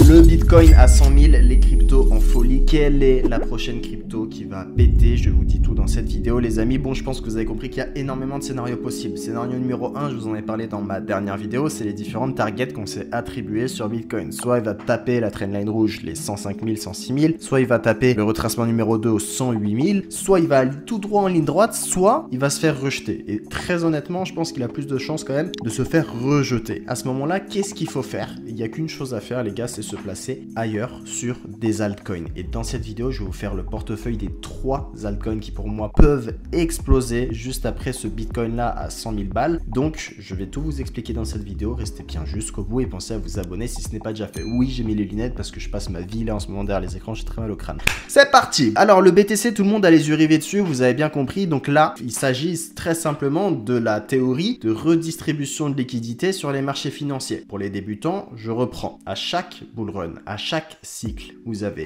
Le Bitcoin à 100 000, les cryptos en folie. Quelle est la prochaine crypto qui va péter? Je vous dis tout dans cette vidéo, les amis. Bon, je pense que vous avez compris qu'il y a énormément de scénarios possibles. Scénario numéro 1, je vous en ai parlé dans ma dernière vidéo, c'est les différentes targets qu'on s'est attribuées sur Bitcoin. Soit il va taper la trendline rouge, les 105 000, 106 000, soit il va taper le retracement numéro 2 aux 108 000, soit il va aller tout droit en ligne droite, soit il va se faire rejeter. Et très honnêtement, je pense qu'il a plus de chances quand même de se faire rejeter. À ce moment-là, qu'est-ce qu'il faut faire? Il n'y a qu'une chose à faire, les gars, c'est se placer ailleurs sur des altcoins. Et dans cette vidéo, je vais vous faire le portefeuille des 3 altcoins qui pour moi peuvent exploser juste après ce Bitcoin là à 100 000 balles. Donc, je vais tout vous expliquer dans cette vidéo. Restez bien jusqu'au bout et pensez à vous abonner si ce n'est pas déjà fait. Oui, j'ai mis les lunettes parce que je passe ma vie là en ce moment derrière les écrans, j'ai très mal au crâne. C'est parti! Alors, le BTC, tout le monde a les yeux rivés dessus, vous avez bien compris. Donc là, il s'agit très simplement de la théorie de redistribution de liquidités sur les marchés financiers. Pour les débutants, je reprends. À chaque bull run, à chaque cycle, vous avez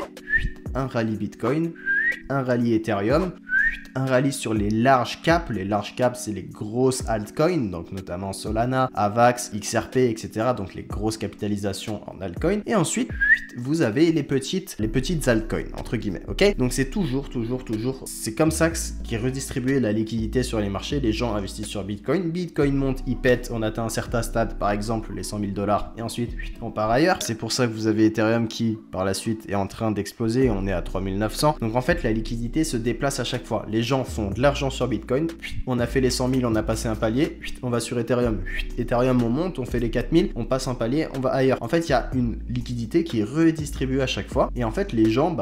un rallye Bitcoin, un rallye Ethereum, un rallye sur les larges caps. Les larges caps, c'est les grosses altcoins, donc notamment Solana, Avax, XRP, etc. Donc les grosses capitalisations en altcoins. Et ensuite, vous avez les petites altcoins, entre guillemets, ok? Donc c'est toujours, c'est comme ça qu'est redistribuée la liquidité sur les marchés. Les gens investissent sur Bitcoin. Bitcoin monte, il pète, on atteint un certain stade, par exemple les 100 000 $, et ensuite, on part ailleurs. C'est pour ça que vous avez Ethereum qui, par la suite, est en train d'exploser. On est à 3900. Donc en fait, la liquidité se déplace à chaque fois. Les gens font de l'argent sur Bitcoin, on a fait les 100 000, on a passé un palier, on va sur Ethereum, Ethereum on monte, on fait les 4000, on passe un palier, on va ailleurs. En fait, il y a une liquidité qui est redistribuée à chaque fois, et en fait, les gens,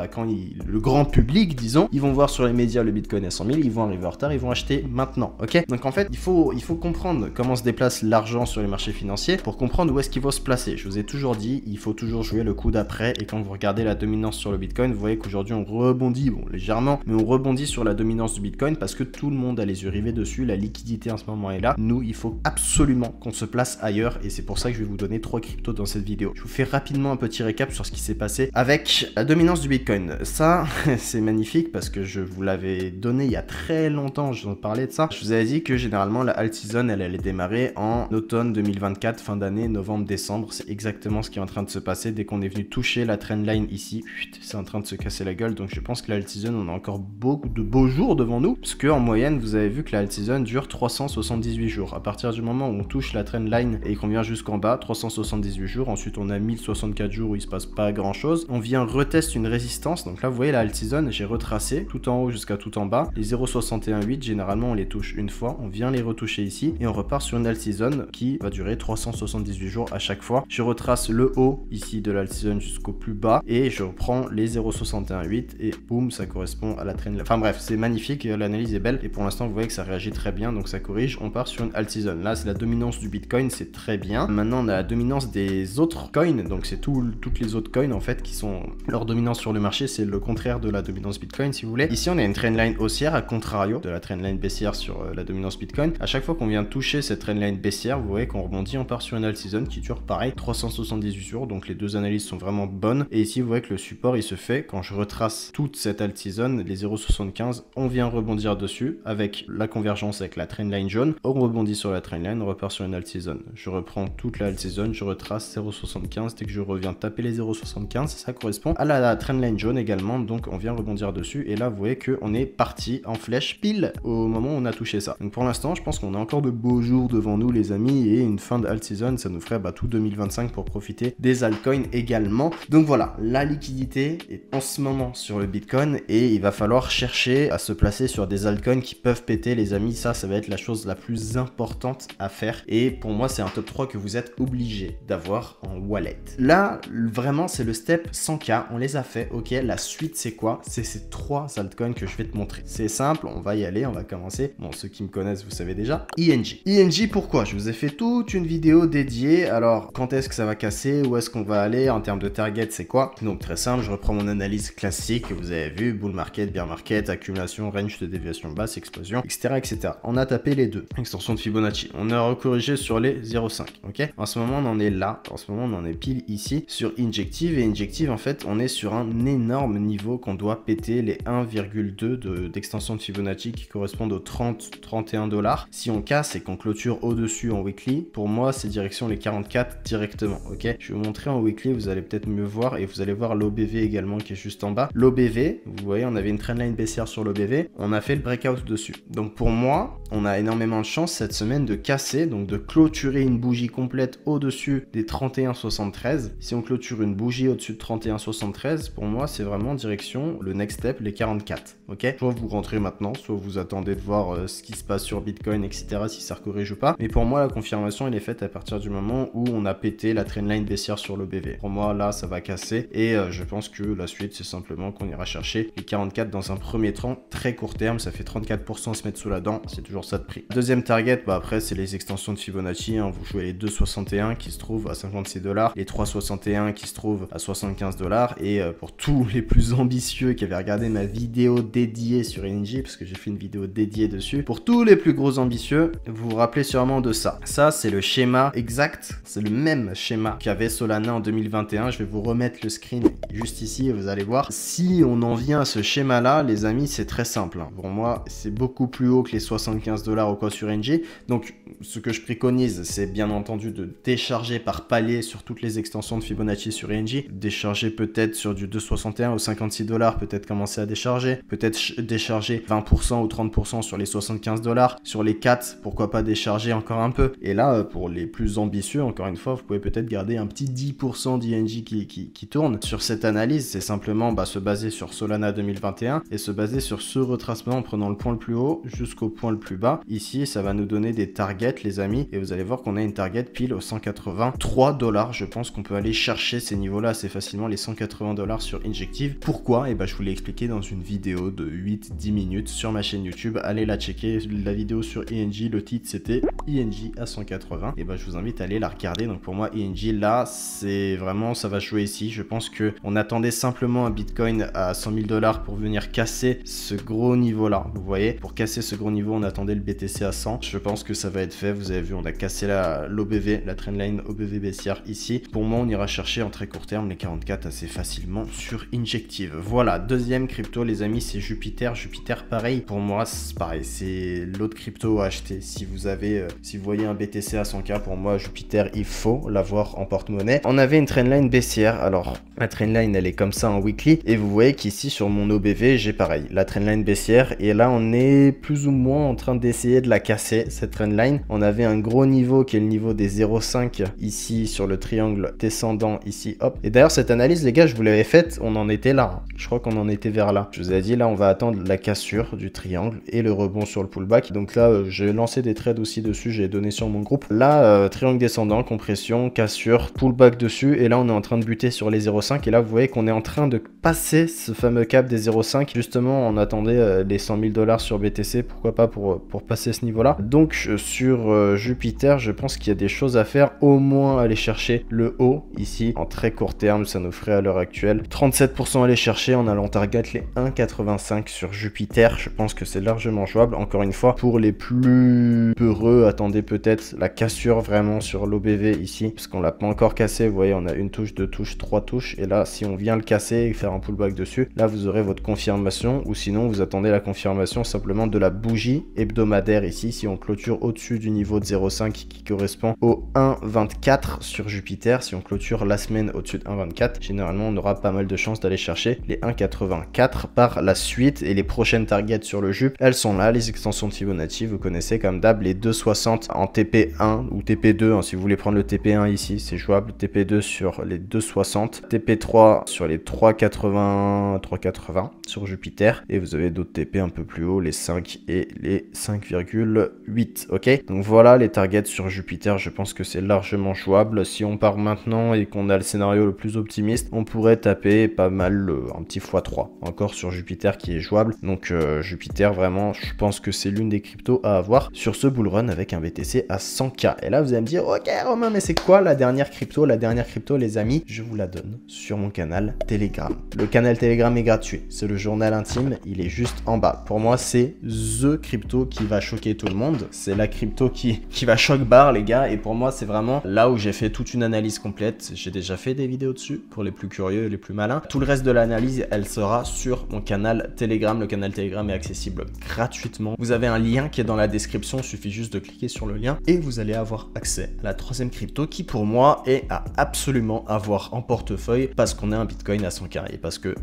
le grand public, disons, ils vont voir sur les médias le Bitcoin à 100 000, ils vont arriver en retard, ils vont acheter maintenant, ok? Donc en fait, il faut comprendre comment se déplace l'argent sur les marchés financiers pour comprendre où est-ce qu'il faut se placer. Je vous ai toujours dit, il faut toujours jouer le coup d'après, et quand vous regardez la dominance sur le Bitcoin, vous voyez qu'aujourd'hui, on rebondit, bon, légèrement, mais on rebondit sur la dominance du Bitcoin parce que tout le monde a les yeux rivés dessus, la liquidité en ce moment est là. Nous, il faut absolument qu'on se place ailleurs et c'est pour ça que je vais vous donner 3 cryptos dans cette vidéo. Je vous fais rapidement un petit récap sur ce qui s'est passé avec la dominance du Bitcoin. Ça, c'est magnifique parce que je vous l'avais donné il y a très longtemps, je vous en parlais de ça. Je vous avais dit que généralement la alt season, elle allait démarrer en automne 2024, fin d'année, novembre-décembre. C'est exactement ce qui est en train de se passer dès qu'on est venu toucher la trendline ici. C'est en train de se casser la gueule, donc je pense que la alt season, on a encore beaucoup de beaux jours devant nous. Parce qu'en moyenne, vous avez vu que la alt season dure 378 jours. À partir du moment où on touche la trendline et qu'on vient jusqu'en bas, 378 jours. Ensuite, on a 1064 jours où il se passe pas grand chose. On vient reteste une résistance. Donc là, vous voyez la alt season, j'ai retracé tout en haut jusqu'à tout en bas. Les 0,618, généralement, on les touche une fois. On vient les retoucher ici et on repart sur une alt season qui va durer 378 jours à chaque fois. Je retrace le haut ici de l'alt season jusqu'au plus bas et je reprends les 0,618 et boum, ça correspond à la trendline. Enfin bref, c'est magnifique. L'analyse est belle et pour l'instant vous voyez que ça réagit très bien, donc ça corrige. On part sur une alt season. Là c'est la dominance du Bitcoin, c'est très bien. Maintenant on a la dominance des autres coins, donc c'est toutes les autres coins en fait qui sont leur dominance sur le marché, c'est le contraire de la dominance Bitcoin si vous voulez. Ici on a une trendline haussière à contrario de la trendline baissière sur la dominance Bitcoin. À chaque fois qu'on vient toucher cette trendline baissière, vous voyez qu'on rebondit, on part sur une alt season qui dure pareil 378 jours, donc les deux analyses sont vraiment bonnes. Et ici vous voyez que le support il se fait quand je retrace toute cette alt season, les 0,75, on vient rebondir dessus avec la convergence avec la trendline jaune. On rebondit sur la trendline, on repart sur une alt season. Je reprends toute la alt season, je retrace 0,75. Dès que je reviens taper les 0,75, ça correspond à la trendline jaune également. Donc on vient rebondir dessus. Et là, vous voyez qu'on est parti en flèche pile au moment où on a touché ça. Donc pour l'instant, je pense qu'on a encore de beaux jours devant nous, les amis. Et une fin de alt season, ça nous ferait tout 2025 pour profiter des altcoins également. Donc voilà, la liquidité est en ce moment sur le Bitcoin et il va falloir chercher à se placer sur des altcoins qui peuvent péter, les amis. Ça va être la chose la plus importante à faire et pour moi c'est un top 3 que vous êtes obligé d'avoir en wallet. Là vraiment c'est le step 100K, on les a fait, ok. La suite c'est quoi? C'est ces 3 altcoins que je vais te montrer. C'est simple, on va y aller, on va commencer. Bon, ceux qui me connaissent vous savez déjà. ING, pourquoi? Je vous ai fait toute une vidéo dédiée. Alors quand est-ce que ça va casser, où est-ce qu'on va aller en termes de target, c'est quoi? Donc très simple, je reprends mon analyse classique que vous avez vu, bull market, bear market, accumulation déviation, range de déviation basse, explosion, etc., etc. On a tapé les deux. Extension de Fibonacci. On a recorrigé sur les 0,5. Ok. En ce moment, on en est là. En ce moment, on en est pile ici sur Injective. Et Injective, en fait, on est sur un énorme niveau qu'on doit péter les 1,2 d'extension de Fibonacci qui correspondent aux 30-31 $. Si on casse et qu'on clôture au-dessus en weekly, pour moi, c'est direction les 44 directement. Ok. Je vais vous montrer en weekly, vous allez peut-être mieux voir et vous allez voir l'OBV également qui est juste en bas. L'OBV, vous voyez, on avait une trendline baissière sur l'OBV. On a fait le breakout dessus. Donc pour moi, on a énormément de chance cette semaine de casser, donc de clôturer une bougie complète au-dessus des 31,73. Si on clôture une bougie au-dessus de 31,73, pour moi, c'est vraiment direction le next step, les 44. Ok. Soit vous rentrez maintenant, soit vous attendez de voir ce qui se passe sur Bitcoin, etc., si ça corrige ou pas. Mais pour moi, la confirmation, elle est faite à partir du moment où on a pété la trendline baissière sur l'OBV. Pour moi, là, ça va casser et je pense que la suite, c'est simplement qu'on ira chercher les 44 dans un premier temps, très court terme. Ça fait 34% à se mettre sous la dent. C'est toujours ça de prix. Deuxième target, bah après, c'est les extensions de Fibonacci. Hein. Vous jouez les 2,61 qui se trouvent à 56 $, les 3,61 qui se trouvent à 75 $. Et pour tous les plus ambitieux qui avaient regardé ma vidéo dédiée sur INJ, parce que j'ai fait une vidéo dédiée dessus, pour tous les plus gros ambitieux, vous vous rappelez sûrement de ça. Ça, c'est le schéma exact. C'est le même schéma qu'avait Solana en 2021. Je vais vous remettre le screen juste ici et vous allez voir. Si on en vient à ce schéma-là, les amis, c'est très simple. Hein. Pour moi, c'est beaucoup plus haut que les 75 $ au cas sur NG. Donc, ce que je préconise, c'est bien entendu de décharger par palier sur toutes les extensions de Fibonacci sur INJ. Décharger peut-être sur du 2,61 ou 56 $, peut-être commencer à décharger. Peut-être décharger 20% ou 30% sur les 75 $. Sur les 4, pourquoi pas décharger encore un peu. Et là, pour les plus ambitieux, encore une fois, vous pouvez peut-être garder un petit 10% d'INJ qui tourne. Sur cette analyse, c'est simplement se baser sur Solana 2021 et se baser sur ce retracement en prenant le point le plus haut jusqu'au point le plus bas. Ici, ça va nous donner des targets, les amis, et vous allez voir qu'on a une target pile aux 183 $. Je pense qu'on peut aller chercher ces niveaux-là assez facilement, les 180 $ sur Injective. Pourquoi? Et je vous l'ai expliqué dans une vidéo de 8-10 minutes sur ma chaîne YouTube. Allez la checker, la vidéo sur INJ, le titre c'était INJ à 180. Et je vous invite à aller la regarder. Donc pour moi, INJ là, c'est vraiment, ça va jouer ici. Je pense que on attendait simplement un Bitcoin à 100 000 $ pour venir casser ce gros niveau-là. Vous voyez, pour casser ce gros niveau, on attendait le BTC à 100. Je pense que ça va être fait. Vous avez vu, on a cassé l'OBV, la trendline OBV baissière ici. Pour moi, on ira chercher en très court terme les 44 assez facilement sur Injective. Voilà, deuxième crypto, les amis, c'est Jupiter. Jupiter, pareil. Pour moi, c'est pareil. C'est l'autre crypto à acheter. Si vous voyez un BTC à 100K, pour moi, Jupiter, il faut l'avoir en porte-monnaie. On avait une trendline baissière. Alors, la trendline, elle est comme ça en weekly. Et vous voyez qu'ici, sur mon OBV, j'ai pareil, la trendline baissière. Et là, on est plus ou moins en train d'essayer de la casser, cette trendline. On avait un gros niveau qui est le niveau des 0,5 ici sur le triangle descendant ici, hop. Et d'ailleurs, cette analyse, les gars, je vous l'avais faite, on en était là. Je crois qu'on en était vers là. Je vous ai dit, là, on va attendre la cassure du triangle et le rebond sur le pullback. Donc là, j'ai lancé des trades aussi dessus, j'ai donné sur mon groupe. Là, triangle descendant, compression, cassure, pullback dessus. Et là, on est en train de buter sur les 0,5. Et là, vous voyez qu'on est en train de passer ce fameux cap des 0,5. Justement, on attendait les 100 000 $ sur BTC. Pourquoi pas pour passer ce niveau-là. Donc, sur Jupiter, je pense qu'il y a des choses à faire. Au moins, aller chercher le haut ici. En très court terme, ça nous ferait à l'heure actuelle 37% aller chercher en allant target les 1,85 sur Jupiter. Je pense que c'est largement jouable. Encore une fois, pour les plus peureux, attendez peut-être la cassure vraiment sur l'OBV ici. Parce qu'on l'a pas encore cassé. Vous voyez, on a une touche, deux touches, trois touches. Et là, si on vient le casser et faire un pullback dessus, là, vous aurez votre confirmation. Ou sinon, vous attendez la confirmation simplement de la bougie hebdomadaire ici. Si on clôture au-dessus du niveau de 0,5 qui correspond au 1,24 sur Jupiter, si on clôture la semaine au-dessus de 1,24, généralement, on aura pas mal de chances d'aller chercher les 1,84 par la suite. Et les prochaines targets sur le Jup, elles sont là, les extensions de Fibonacci, vous connaissez comme d'hab, les 2,60 en TP1 ou TP2, hein, si vous voulez prendre le TP1 ici, c'est jouable, TP2 sur les 2,60, TP3 sur les 3,80 sur Jupiter, et vous avez d'autres TP un peu plus haut, les 5 et les 5,8, ok. Donc voilà les targets sur Jupiter, je pense que c'est largement jouable. Si on part maintenant et qu'on a le scénario le plus optimiste, on pourrait taper pas mal un petit x3 encore sur Jupiter qui est jouable. Donc Jupiter, vraiment, je pense que c'est l'une des cryptos à avoir sur ce bull run avec un BTC à 100K. Et là, vous allez me dire, ok Romain, mais c'est quoi la dernière crypto? La dernière crypto, les amis, je vous la donne sur mon canal Telegram. Le canal Telegram est gratuit. C'est le journal intime. il est juste en bas. Pour moi, c'est THE crypto qui va choquer tout le monde. C'est la crypto qui va choc bar, les gars. Et pour moi, c'est vraiment là où j'ai fait toute une analyse complète. J'ai déjà fait des vidéos dessus pour les plus curieux et les plus malins. Tout le reste de l'analyse, elle sera sur mon canal Telegram. Le canal Telegram est accessible gratuitement. Vous avez un lien qui est dans la description. Il suffit juste de cliquer sur le lien et vous allez avoir accès à la troisième crypto qui, pour moi, est à absolument avoir en portefeuille parce qu'on a un Bitcoin à 100K et parce que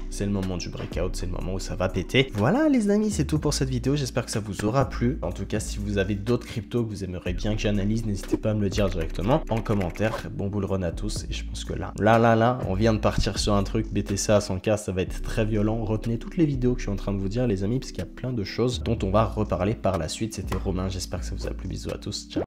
c'est le moment du breakout, c'est le moment où ça va péter. Voilà les amis, c'est tout pour cette vidéo. J'espère que ça vous aura plu. En tout cas, si vous avez d'autres cryptos que vous aimeriez bien que j'analyse, n'hésitez pas à me le dire directement en commentaire. Bon bull run à tous. Et je pense que là, on vient de partir sur un truc BTC à 100K. Ça va être très violent. Retenez toutes les vidéos que je suis en train de vous dire, les amis, parce qu'il y a plein de choses dont on va reparler par la suite. C'était Romain. J'espère que ça vous a plu. Bisous à tous. Ciao.